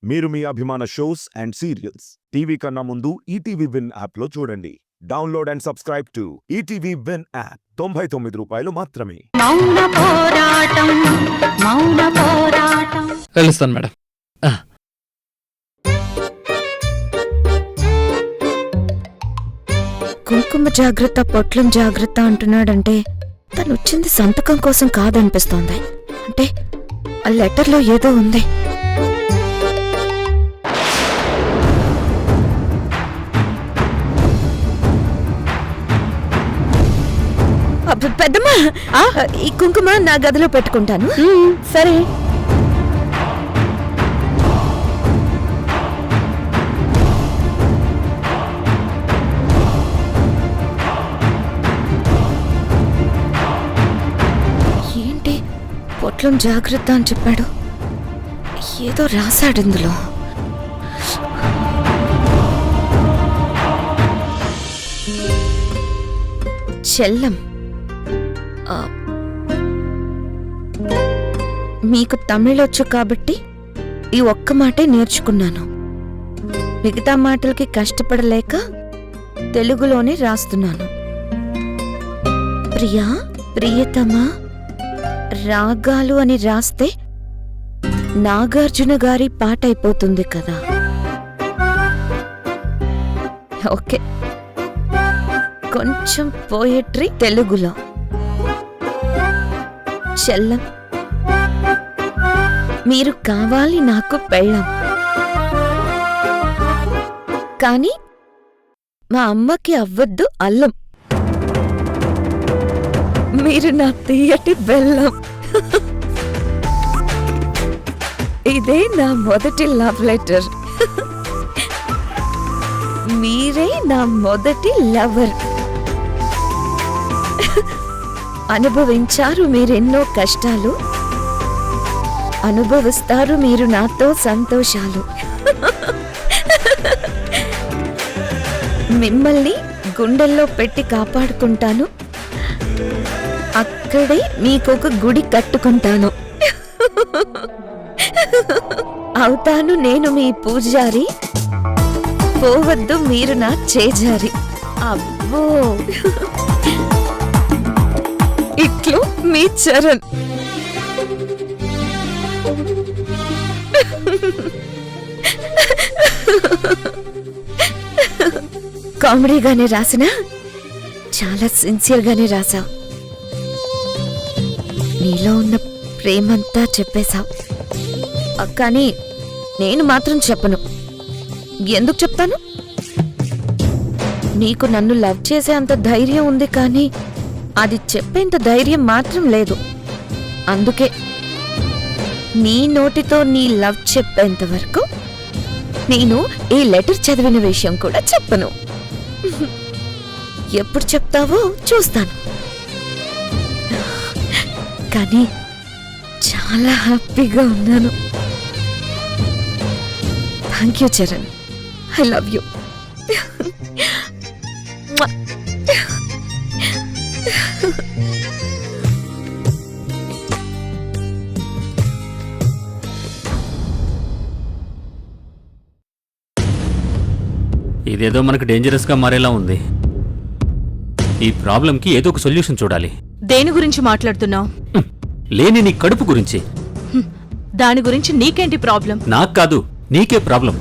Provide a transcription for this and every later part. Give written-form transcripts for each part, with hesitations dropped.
మీరు మీ అభిమాన shows and serials TV కన్నా ముందు ఈటీవీ విన్ యాప్లో చూడండి. Download and subscribe to ETV win app. 99 రూపాయలు మాత్రమే. వెళ్ళిస్తాను మేడం. కుంకుమ జాగ్రత్త పొట్లం జాగ్రత్త అంటున్నాడంటే తను వచ్చింది సంతకం కోసం కాదనిపిస్తోంది. అంటే ఆ లెటర్లో ఏదో ఉంది. పెద్దమ్మా, ఈ కుంకుమ నా గదిలో పెట్టుకుంటాను. సరే. ఏంటి పొట్లం జాగ్రత్త అని చెప్పాడు? ఏదో రాశాడు ఇందులో. చెల్లం, మీకు తమిళొచ్చు కాబట్టి ఈ ఒక్క మాటే నేర్చుకున్నాను. మిగతా మాటలకి కష్టపడలేక తెలుగులోనే రాస్తున్నాను. ప్రియా, ప్రియతమా, రాగాలు అని రాస్తే నాగార్జున గారి పాట అయిపోతుంది కదా. ఓకే, కొంచెం పోయట్రీ తెలుగులో. చెల్లం, మీరు కావాలి నాకు పెళ్ళం, కానీ మా అమ్మకి అవ్వద్దు అల్లం. మీరు నా తీయటి బెల్లం. ఇదే నా మొదటి లవ్ లెటర్. మీరే నా మొదటి లవర్. అనుభవించారు మీరెన్నో కష్టాలు, అనుభవిస్తారు మీరు నాతో సంతోషాలు. మిమ్మల్ని గుండెల్లో పెట్టి కాపాడుకుంటాను, అక్కడే మీకొక గుడి కట్టుకుంటాను. అవుతాను నేను మీ పూజారి, పోవద్దు మీరు నా చేజారి. అబ్బో, ఇట్లు మీ చరణ్. కామెడీగానే రాసినా చాలా సిన్సియర్గానే రాసావు. నీలో ఉన్న ప్రేమంతా చెప్పేశావు. కానీ నేను మాత్రం చెప్పను. ఎందుకు చెప్తాను? నీకు నన్ను లవ్ చేసే అంత ధైర్యం ఉంది, కానీ అది చెప్పేంత ధైర్యం మాత్రం లేదు. అందుకే నీ నోటితో నీ లవ్ చెప్పేంత వరకు నేను ఈ లెటర్ చదివిన విషయం కూడా చెప్పను. ఎప్పుడు చెప్తావో చూస్తాను. కానీ చాలా హ్యాపీగా ఉన్నాను. Thank you Charan, I love you. ఇదేదో మనకు డేంజరస్ గా మారేలా ఉంది. ఈ ప్రాబ్లంకి ఏదో ఒక సొల్యూషన్ చూడాలి. దేని గురించి మాట్లాడుతున్నావు? లేని నీ కడుపు గురించి. దాని గురించి నీకేంటి ప్రాబ్లం? నాకు కాదు, నీకే ప్రాబ్లం.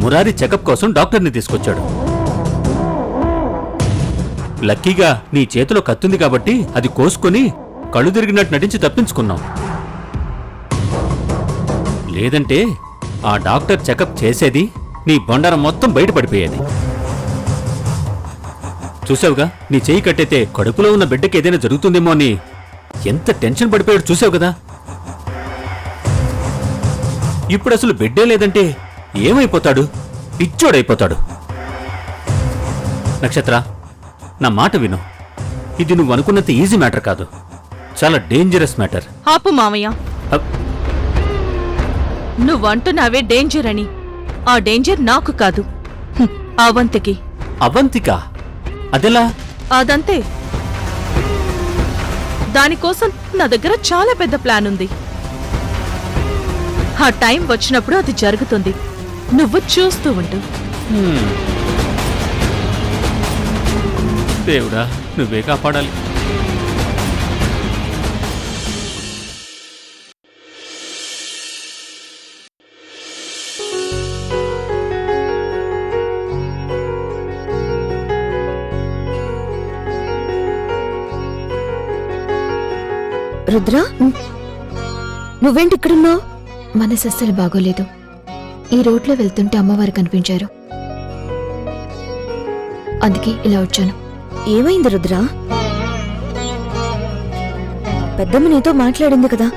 మురారి చెకప్ కోసం డాక్టర్ని తీసుకొచ్చాడు. లక్కీగా నీ చేతిలో కత్తుంది కాబట్టి అది కోసుకొని కళ్ళు తిరిగినట్టు నటించి తప్పించుకున్నావు. లేదంటే ఆ డాక్టర్ చెకప్ చేసేది, నీ బొండారం మొత్తం బయటపడిపోయేది. చూసావుగా, నీ చేయి కట్టయితే కడుపులో ఉన్న బిడ్డకి ఏదైనా జరుగుతుందేమో అని ఎంత టెన్షన్ పడిపోయాడు చూసావు కదా. ఇప్పుడు అసలు బిడ్డే లేదంటే ఏమైపోతాడు? పిచ్చోడైపోతాడు. నక్షత్ర, నా మాట విను. ఇది నువ్వు అనుకున్నంత ఈజీ మ్యాటర్ కాదు, చాలా డేంజరస్ మ్యాటర్. ఆపు మామయ్య, నువ్వంటున్నావే డేంజర్ అని. ఆ డేంజర్ నాకు కాదు, అవంతికి. అవంతిక? అదెలా? అదంతే. దానికోసం నా దగ్గర చాలా పెద్ద ప్లాన్ ఉంది. ఆ టైం వచ్చినప్పుడు అది జరుగుతుంది. నువ్వు చూస్తూ ఉండు. దేవుడా, నువ్వే కాపాడాలి. రుద్ర, నువ్వేంటి ఇక్కడున్నావు? మనసు అస్సలు బాగోలేదు. ఈ రోడ్లో వెళ్తుంటే అమ్మవారు కనిపించారు. అందుకే ఇలా వచ్చాను. ఏమైంది రుద్ర? పెద్దమ్మ నీతో మాట్లాడింది కదా,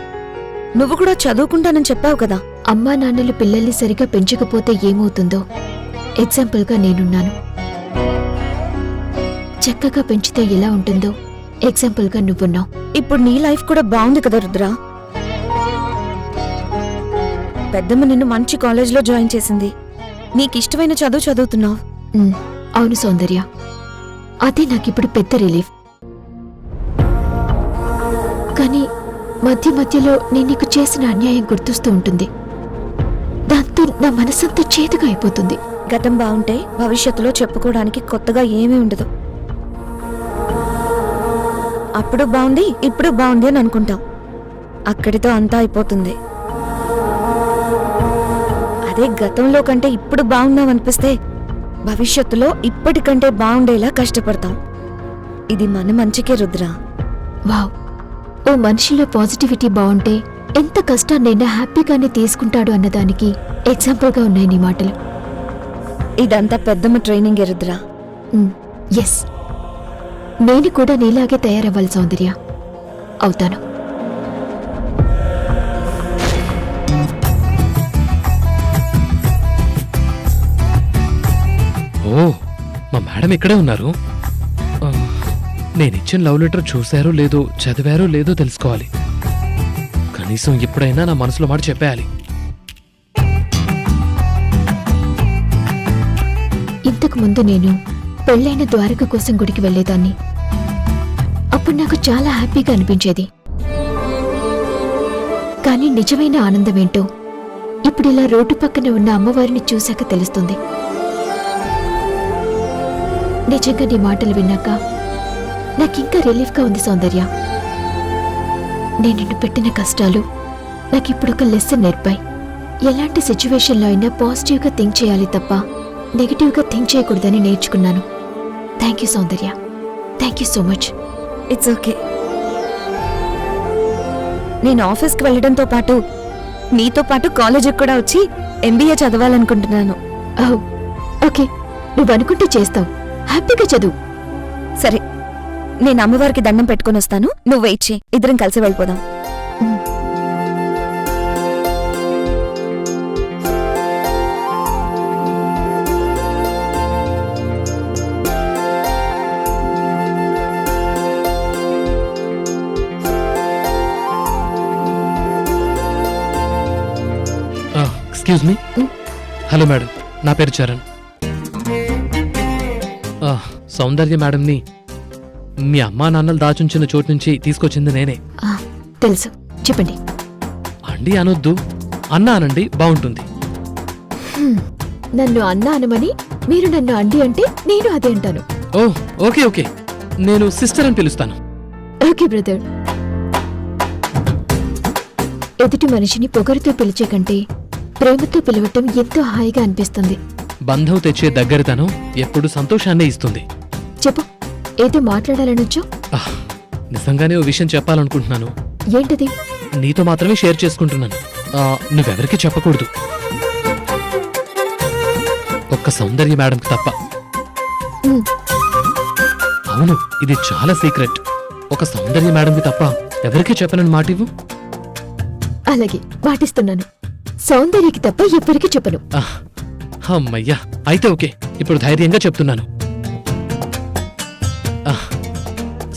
నువ్వు కూడా చదువుకుంటానని చెప్పావు కదా. అమ్మా నాన్నలు పిల్లల్ని సరిగా పెంచకపోతే ఏమవుతుందో ఎగ్జాంపుల్గా నేనున్నాను. చక్కగా పెంచితే ఎలా ఉంటుందో ఎగ్జాంపుల్గా నువ్వున్నావు. ఇప్పుడు నీ లైఫ్ కూడా బాగుంది కదా రుద్ర. పెద్దమ్మ నిన్ను మంచి కాలేజ్లో జాయిన్ చేసింది, నీకిష్టమైన చదువు చదువుతున్నావు. అవును సౌందర్య, అదే నాకిప్పుడు పెద్ద రిలీఫ్. కానీ మధ్య మధ్యలో నేను నీకు చేసిన అన్యాయం గుర్తొస్తూ ఉంటుంది. దాంతో నా మనసంతా చేదుగా అయిపోతుంది. గతం బాగుంటే భవిష్యత్తులో చెప్పుకోవడానికి కొత్తగా ఏమీ ఉండదు. అప్పుడు బాగుంది, ఇప్పుడు బాగుంది అని అనుకుంటాం, అక్కడితో అంతా అయిపోతుంది. అదే గతంలో కంటే ఇప్పుడు బాగున్నాం అనిపిస్తే భవిష్యత్తులో ఇప్పటికంటే బాగుండేలా కష్టపడతాం. ఇది మన మంచికే రుద్ర. వావ్, ఓ మనిషిలో పాజిటివిటీ బాగుంటే ఎంత కష్టాన్నైనా హ్యాపీగానే తీసుకుంటాడు అన్నదానికి ఎగ్జాంపుల్గా ఉన్నాయి నీ మాటలు. ఇదంతా పెద్దమ్మ ట్రైనింగే రుద్ర. ఎస్, నేను కూడా నీలాగే తయారవ్వాలి సౌందర్య. అవుతాను. ఓ, మా మేడం ఇక్కడే ఉన్నారు. నేనిచ్చిన లవ్ లెటర్ చూశారో లేదో, చదివారో లేదో తెలుసుకోవాలి. కనీసం ఇప్పుడైనా నా మనసులో మాట చెప్పేయాలి. ఇంతకు ముందు నేను పెళ్ళైన ద్వారక కోసం గుడికి వెళ్లేదాన్ని. అప్పుడు నాకు చాలా హ్యాపీగా అనిపించేది. కానీ నిజమైన ఆనందమేంటో ఇప్పుడు ఇలా రోడ్డు పక్కన ఉన్న అమ్మవారిని చూశాక తెలుస్తుంది. నిజంగా నీ మాటలు విన్నాక నాకింకా రిలీఫ్గా ఉంది సౌందర్య. నేను నిన్ను పెట్టిన కష్టాలు నాకిప్పుడు ఒక లెసన్ నేర్పాయి. ఎలాంటి సిచ్యువేషన్లో అయినా పాజిటివ్గా థింక్ చేయాలి తప్ప నెగిటివ్గా థింక్ చేయకూడదని నేర్చుకున్నాను. Thank you Soundarya, thank you so much. It's okay. నేను ఆఫీస్కి వెళ్ళడంతో పాటు నీతో పాటు కాలేజీకి కూడా వచ్చి MBA చదవాలనుకుంటున్నాను. ఓకే, నువ్వు అనుకుంటే చేస్తావు. హ్యాపీగా చదువు. సరే, నేను అమ్మవారికి దండం పెట్టుకుని వస్తాను, నువ్వు వెయిట్ చేయి, ఇద్దరం కలిసి వెళ్ళిపోదాం. Excuse me. హలో మేడం, నా పేరు చరణ్. సౌందర్య మేడంని మీ అమ్మా నాన్నలు దాచుంచిన చోటు నుంచి తీసుకొచ్చింది నేనే. తెలుసు, చెప్పండి. అండి అనొద్దు, అన్న అనండి, బాగుంటుంది. నన్ను అన్న అనమని మీరు నన్ను అండి అంటే నేను అదే అంటాను. ఓ, ఓకే ఓకే, నేను సిస్టర్ అని పిలుస్తాను. Okay brother. ఎదుటి మనిషిని పొగరుతో పిలిచే కంటే ప్రేమతో పిలవటం ఎంతో హాయిగా అనిపిస్తుంది. బంధం తెచ్చే దగ్గరతనం ఎప్పుడు సంతోషాన్నే ఇస్తుంది. చెప్పు, ఏదో మాట్లాడాలనొచ్చు. నిజంగానే ఓ విషయం చెప్పాలనుకుంటున్నాను. ఏంటది? నీతో మాత్రమే షేర్ చేసుకుంటున్నాను. నువ్వెవరికి చెప్పకూడదు, ఒక్క సౌందర్య మేడంకి తప్ప. అవును, ఇది చాలా సీక్రెట్. ఒక సౌందర్య మేడంకి తప్ప ఎవరికీ చెప్పనని మాట ఇవ్వు. అలాగే, మాటిస్తున్నాను. సౌందర్యకి తప్ప ఎవ్వరికి చెప్పను. అమ్మయ్యా, అయితే ఓకే, ఇప్పుడు ధైర్యంగా చెప్తున్నాను.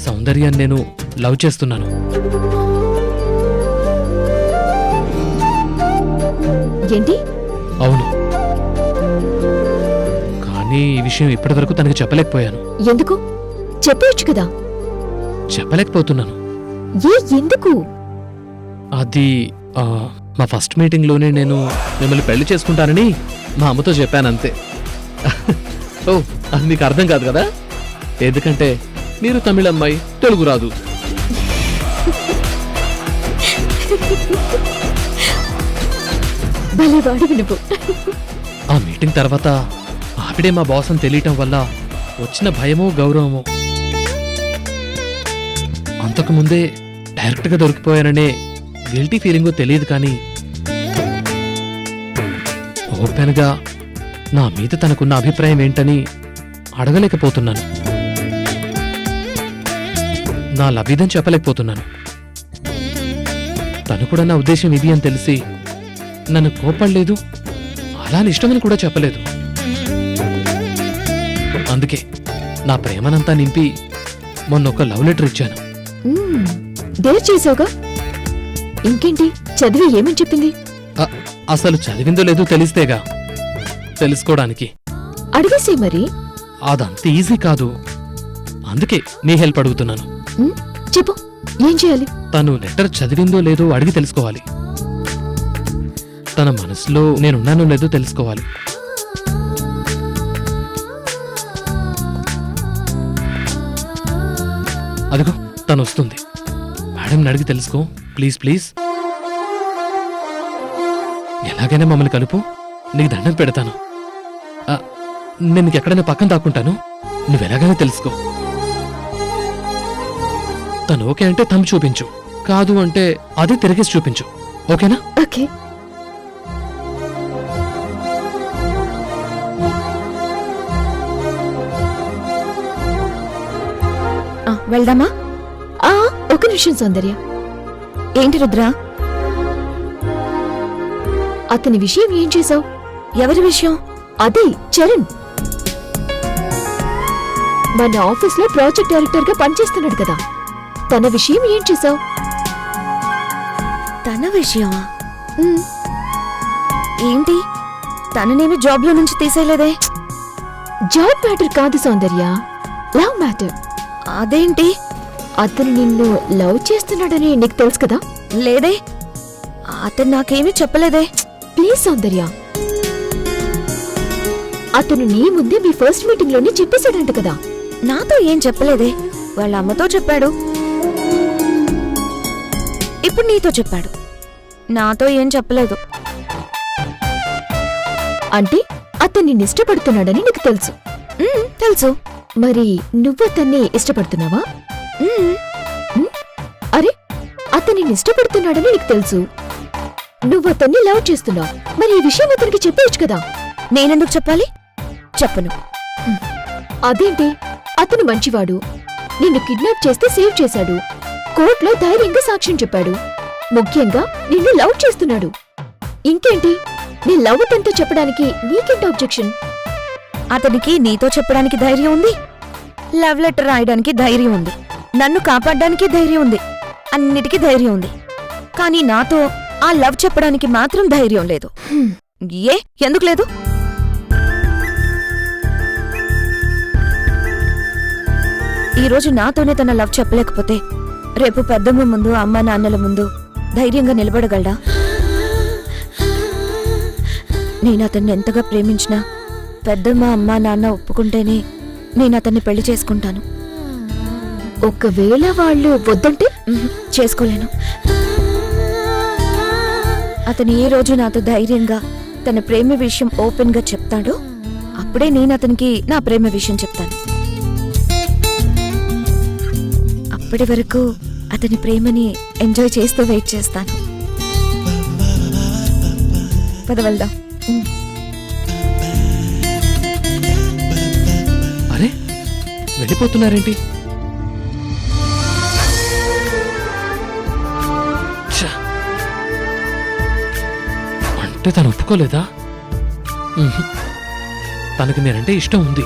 సౌందర్యాన్ని నేను లవ్ చేస్తున్నాను. ఏంటి? అవును, కానీ ఈ విషయం ఇప్పటివరకు తనకి చెప్పలేకపోయాను. ఎందుకు? చెప్పవచ్చు కదా. చెప్పలేకపోతున్నాను. ఎందుకు? అది మా ఫస్ట్ మీటింగ్లోనే నేను మిమ్మల్ని పెళ్లి చేసుకుంటానని మా అమ్మతో చెప్పానంతే. ఓ, అది మీకు అర్థం కాదు కదా, ఎందుకంటే మీరు తమిళ అమ్మాయి, తెలుగు రాదు. భలే వాడివి నువ్వు. ఆ మీటింగ్ తర్వాత ఆవిడే మా బాస్ అని తెలియటం వల్ల వచ్చిన భయమో గౌరవమో అంతకుముందే డైరెక్ట్గా దొరికిపోయాననే గిల్టీ ఫీలింగో తెలియదు, కానీ ఓపెన్గా నా మీద తనకున్న అభిప్రాయం ఏంటని అడగలేకపోతున్నాను. నా లభిదం చెప్పలేకపోతున్నాను. తను కూడా నా ఉద్దేశం ఇది అని తెలిసి నన్ను కోపడలేదు, అలా ఇష్టమని కూడా చెప్పలేదు. అందుకే నా ప్రేమనంతా నింపి మొన్న ఒక లవ్ లెటర్ ఇచ్చాను. డేర్ చేసావుగా, ఇంకేంటి చదివి ఏమని చెప్పింది? అసలు చదివిందో లేదో తెలిస్తేగా తెలుసుకోవడానికి. అడిగేసే మరి. అదంత ఈజీ కాదు, అందుకే నీ హెల్ప్ అడుగుతున్నాను. చెప్పు, ఏం చేయాలి? తను లెటర్ చదివిందో లేదో అడిగి తెలుసుకోవాలి. తన మనసులో నేనున్నానో లేదో తెలుసుకోవాలి. అదిగో తను వస్తుంది. మేడంని అడిగి తెలుసుకో ప్లీజ్ ప్లీజ్. ఎలాగైనా మమ్మల్ని కలుపు, నీకు దండం పెడతాను. నేను నీకు ఎక్కడైనా పక్కన దాక్కుంటాను, నువ్వెలాగైనా తెలుసుకో. తను ఓకే అంటే తమ్ము చూపించు, కాదు అంటే అది తిరిగేసి చూపించు, ఓకేనా? ఓకే. వెళ్దామా? ఒక నిమిషం సౌందర్య. ఏంటి రుద్ర? అతని విషయం ఏం చేసావు? ఎవరి విషయం? అదే చరణ్. మన ఆఫీస్లో ప్రాజెక్ట్ డైరెక్టర్ గా పనిచేస్తున్నాడు కదా, తన విషయం ఏం చేసావు? తన విషయమా? ఏంటి, తననేమి జాబ్ లో నుంచి తీసేయలేదే? జాబ్ మ్యాటర్ కాదు సౌందర్య, లవ్ మ్యాటర్. అదేంటి? అతను నిన్ను లవ్ చేస్తున్నాడని నీకు తెలుసు కదా? లేదే, అతను నాకేమీ చెప్పలేదే. ప్లీజ్ సౌందర్య, అతను నీ ముందే మీ ఫస్ట్ మీటింగ్ లోనే చెప్పేశాడంట కదా. నాతో ఏం చెప్పలేదే, వాళ్ళ అమ్మతో చెప్పాడు. ఇప్పుడు నీతో చెప్పాడు, నాతో ఏం చెప్పలేదు. అంటే అతన్ని నిన్ను ఇష్టపడుతున్నాడని నీకు తెలుసు? తెలుసు. మరి నువ్వు అతన్ని ఇష్టపడుతున్నావా? అరే, అతన్ని నిన్ను ఇష్టపడుతున్నాడని నీకు తెలుసు, నువ్వు అతన్ని లవ్ చేస్తున్నావు, మరి ఈ విషయం అతనికి చెప్పేయచ్చు కదా. నేనెందుకు చెప్పాలి? చెప్పను. అదేంటి, అతను మంచివాడు, నిన్ను కిడ్నాప్ చేస్తే సేవ్ చేశాడు, కోర్టులో ధైర్యంగా సాక్ష్యం చెప్పాడు, ముఖ్యంగా నిన్ను లవ్ చేస్తున్నాడు. ఇంకేంటి, నీ లవ్ తనతో చెప్పడానికి నీకేంటి అబ్జెక్షన్? అతనికి నీతో చెప్పడానికి ధైర్యం ఉంది, లవ్ లెటర్ రాయడానికి ధైర్యం ఉంది, నన్ను కాపాడడానికి ధైర్యం ఉంది, అన్నిటికీ ధైర్యం ఉంది. కానీ నాతో ఆ లవ్ చెప్పడానికి మాత్రం ధైర్యం లేదు. ఏ ఎందుకు లేదు? ఈరోజు నాతోనే తన లవ్ చెప్పలేకపోతే రేపు పెద్దమ్మ ముందు, అమ్మ నాన్నల ముందు ధైర్యంగా నిలబడగలడా? నేను అతన్ని ఎంతగా ప్రేమించినా పెద్దమ్మ, అమ్మ, నాన్న ఒప్పుకుంటేనే నేను అతన్ని పెళ్లి చేసుకుంటాను. ఒకవేళ వాళ్ళు వద్దంటే? చేసుకోలేను. అతను ఏ రోజు నాతో ధైర్యంగా తన ప్రేమ విషయం ఓపెన్ గా చెప్తాడో అప్పుడే నేను అతనికి నా ప్రేమ విషయం చెప్తాను. అప్పటి వరకు అతని ప్రేమని ఎంజాయ్ చేస్తూ వెయిట్ చేస్తాను. పద వెళ్దాం. అరే, వెళ్ళిపోతున్నారేంటి? అంటే తను ఒప్పుకోలేదా? తనకి నేనంటే ఇష్టం ఉంది,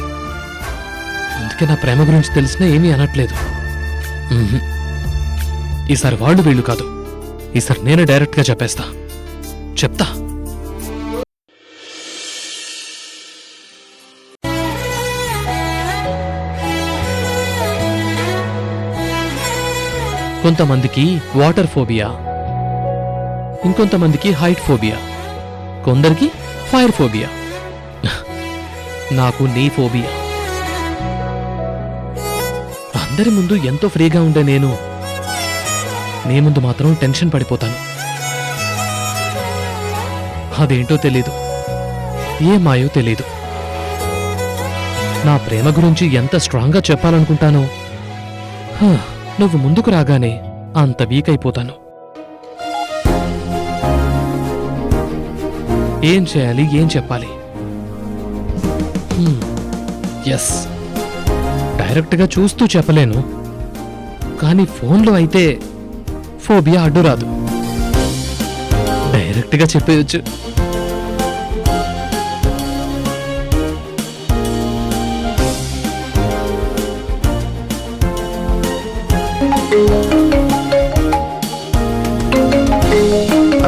అందుకే నా ప్రేమ గురించి తెలిసినా ఏమీ అనట్లేదు. ఈసారి వాళ్ళు వీళ్ళు కాదు, ఈసారి నేనే డైరెక్ట్గా చెప్పేస్తా, చెప్తా. కొంతమందికి వాటర్ ఫోబియా, ఇంకొంతమందికి హైట్ ఫోబియా, కొందరికి ఫైర్ ఫోబియా. నాకు నీ ఫోబియా. అందరి ముందు ఎంతో ఫ్రీగా ఉండే నేను నీ ముందు మాత్రం టెన్షన్ పడిపోతాను. అదేంటో తెలీదు, ఏ మాయో తెలీదు. నా ప్రేమ గురించి ఎంత స్ట్రాంగ్గా చెప్పాలనుకుంటానో నువ్వు ముందుకు రాగానే అంత వీక్ అయిపోతాను. ఏం చేయాలి, ఏం చెప్పాలి? ఎస్, డైరెక్ట్గా చూస్తూ చెప్పలేను, కానీ ఫోన్లో అయితే ఫోబియా అడ్డు రాదు. డైరెక్ట్గా చెప్పేయచ్చు.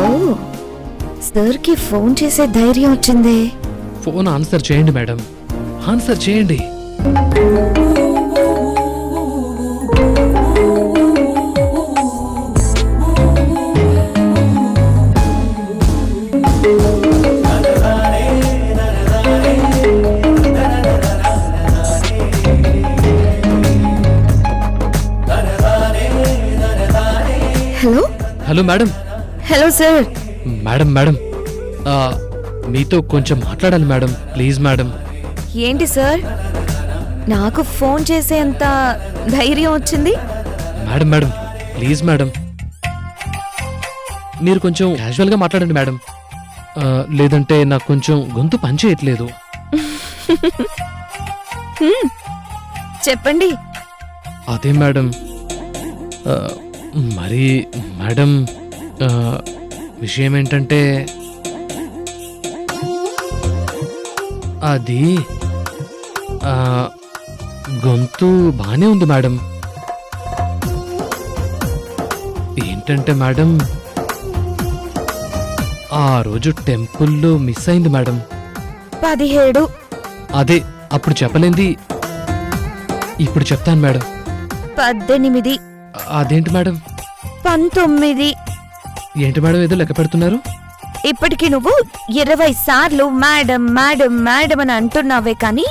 ఓ, సార్కి ఫోన్ చేసే ధైర్యం వచ్చిందే. ఫోన్ ఆన్సర్ చేయండి మేడం, ఆన్సర్ చేయండి. Hello hello madam. Hello sir. Madam madam మీతో కొంచెం మాట్లాడాలి మేడం, ప్లీజ్ మేడం. ఏంటి సార్, నాకు ఫోన్ చేసేంత ధైర్యం వచ్చింది? మేడం మేడం ప్లీజ్ మేడం, మీరు కొంచెం క్యాజువల్గా మాట్లాడండి మేడం. లేదంటే నాకు కొంచెం గొంతు పనిచేయట్లేదు. చెప్పండి. అదే మేడం, మరి మేడం విషయం ఏంటంటే అది గొంతు బానే ఉంది మేడం. ఏంటంటే మేడం, ఆ రోజు టెంపుల్లో మిస్ అయింది మేడం. 17. అదే అప్పుడు చెప్పలేంది ఇప్పుడు చెప్తాను మేడం. 18. అదేంటి మేడం? 19. ఏంటి మేడం ఏదో లెక్క పెడుతున్నారు? ఇప్పటికి నువ్వు 20 సార్లు మేడం మేడం మేడం అని అంటున్నావే కానీ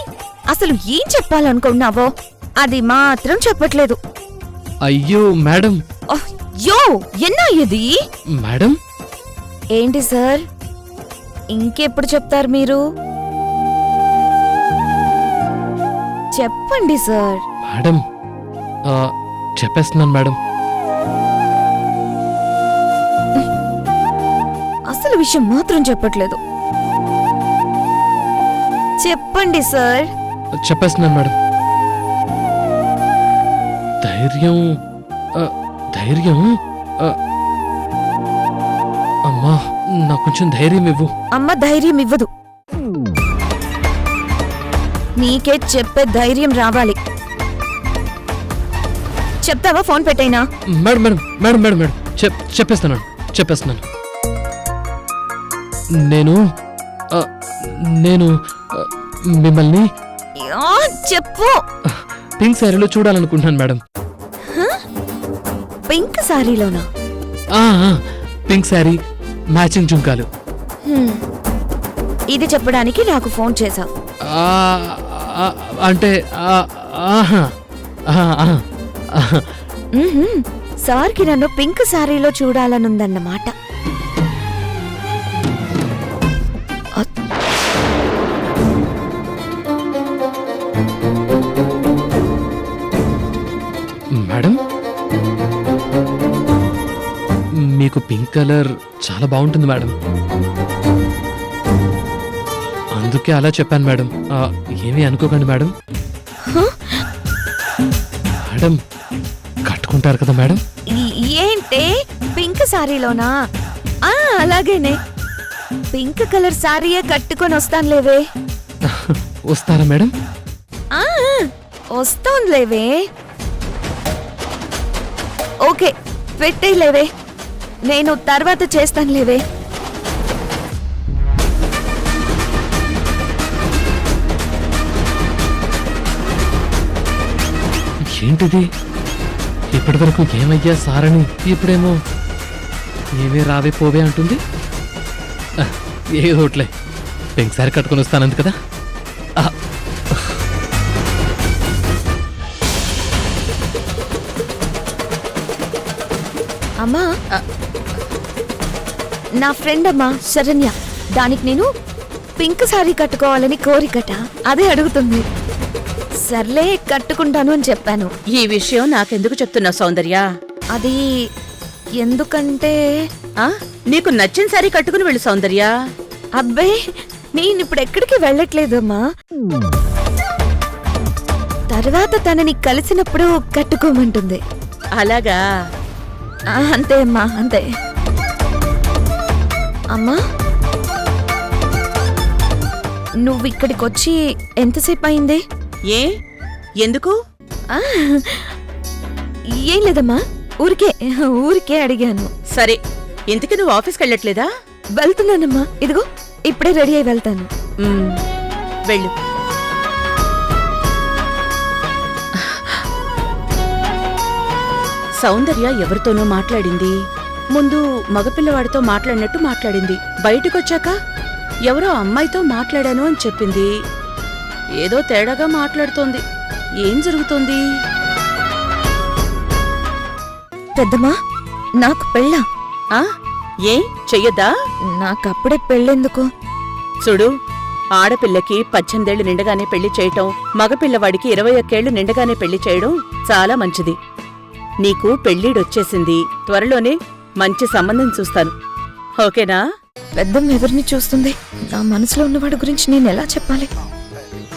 అసలు ఏం చెప్పాలనుకున్నావో అది మాత్రం చెప్పట్లేదు. అయ్యో మేడం. యో ఎన్నా ఇది? మేడం ఏంటి సార్, ఇంకెప్పుడు చెప్తారు మీరు? చెప్పండి సార్. మేడం చెప్పేస్తున్నాను మేడం. అసలు విషయం మాత్రం చెప్పట్లేదు. చెప్పండి సార్. చెప్పేస్తున్నాను మేడం. ధైర్యం ధైర్యం అమ్మా నాకు కొంచెం ధైర్యం ఇవ్వు. అమ్మ ధైర్యం ఇవ్వదు, నీకే చెప్పే ధైర్యం రావాలి. చెప్తావా? ఫోన్ పెట్టైనా? Madam madam madam madam madam చెప్పేస్తున్నాను చెప్పేస్తున్నాను. నేను మిమ్మల్ని చెప్పు. పింక్ శారీలో చూడాలనుకుంటున్నాను మేడం. పింక్ సారీలోనా? పింక్ శారీ, మ్యాచింగ్ జుంకాలు. ఇది చెప్పడానికి నాకు ఫోన్ చేశావు? అంటే సార్కి నన్ను పింక్ సారీలో చూడాలనుందన్నమాట. మేడం మీకు పింక్ కలర్ చాలా బాగుంటుంది మేడం, అందుకే అలా చెప్పాను మేడం. ఏమీ అనుకోకండి మేడం. మేడం కట్టుకుంటారు కదా మేడం? ఏంటే పింక్ సారీలోనా? అలాగేనే, పింక్ కలర్ సారీయే కట్టుకొని వస్తానులేవే. వస్తారా మేడం? వస్తానులేవే. ఓకే పెట్టేలేవే, నేను తర్వాత చేస్తానులేవే. ఏంటిది? ఇప్పటి వరకు ఏమయ్యా సారని ఇప్పుడేమో ఏమీ రావే పోవే అంటుంది. ఏదోట్లే పెంకసారి కట్టుకొని వస్తానంది కదా. ఆ, అమ్మా నా ఫ్రెండ్ అమ్మా శరణ్య, దానికి నేను పింక్ సారీ కట్టుకోవాలని కోరికట, అదే అడుగుతుంది. సర్లే కట్టుకుంటాను అని చెప్పాను. ఈ విషయం నాకెందుకు చెప్తున్నావు సౌందర్య? అది ఎందుకంటే నీకు నచ్చిన సారీ కట్టుకుని వెళ్ళు సౌందర్య. అబ్బే నేను ఇప్పుడు ఎక్కడికి వెళ్ళట్లేదమ్మా. తర్వాత తనని కలిసినప్పుడు కట్టుకోమంటుంది. అలాగా? అంతే అమ్మా, అంతే. అమ్మా నువ్వు ఇక్కడికి వచ్చి ఎంతసేపు అయింది? ఏ ఎందుకు? ఆ, ఏం లేదమ్మా, ఊరికే అడిగాను. సరే, ఇంతకీ నువ్వు ఆఫీస్కి వెళ్ళట్లేదా? వెళ్తున్నానమ్మా, ఇదిగో ఇప్పుడే రెడీ అయి వెళ్తాను. వెళ్ళు. సౌందర్య ఎవరితోనో మాట్లాడింది. ముందు మగపిల్లవాడితో మాట్లాడినట్టు మాట్లాడింది. బయటకొచ్చాక ఎవరో అమ్మాయితో మాట్లాడాను అని చెప్పింది. ఏదో తేడాగా మాట్లాడుతోంది. ఏం జరుగుతోంది? పెద్దమ్మా నాకు పెళ్ళా? ఏ చెయ్యొద్దా? నాకప్పుడే పెళ్ళెందుకు? చూడు, ఆడపిల్లకి 18 ఏళ్లు నిండగానే పెళ్లి చేయటం, మగపిల్లవాడికి 21 ఏళ్లు నిండగానే పెళ్లి చేయడం చాలా మంచిది. నీకు పెళ్ళిడొచ్చేసింది. త్వరలోనే మంచి సంబంధం చూస్తాను. ఓకేనా? పెద్దమ్మ ఎవరిని చూస్తుంది? నా మనసులో ఉన్నవాడి గురించి నేను ఎలా చెప్పాలి?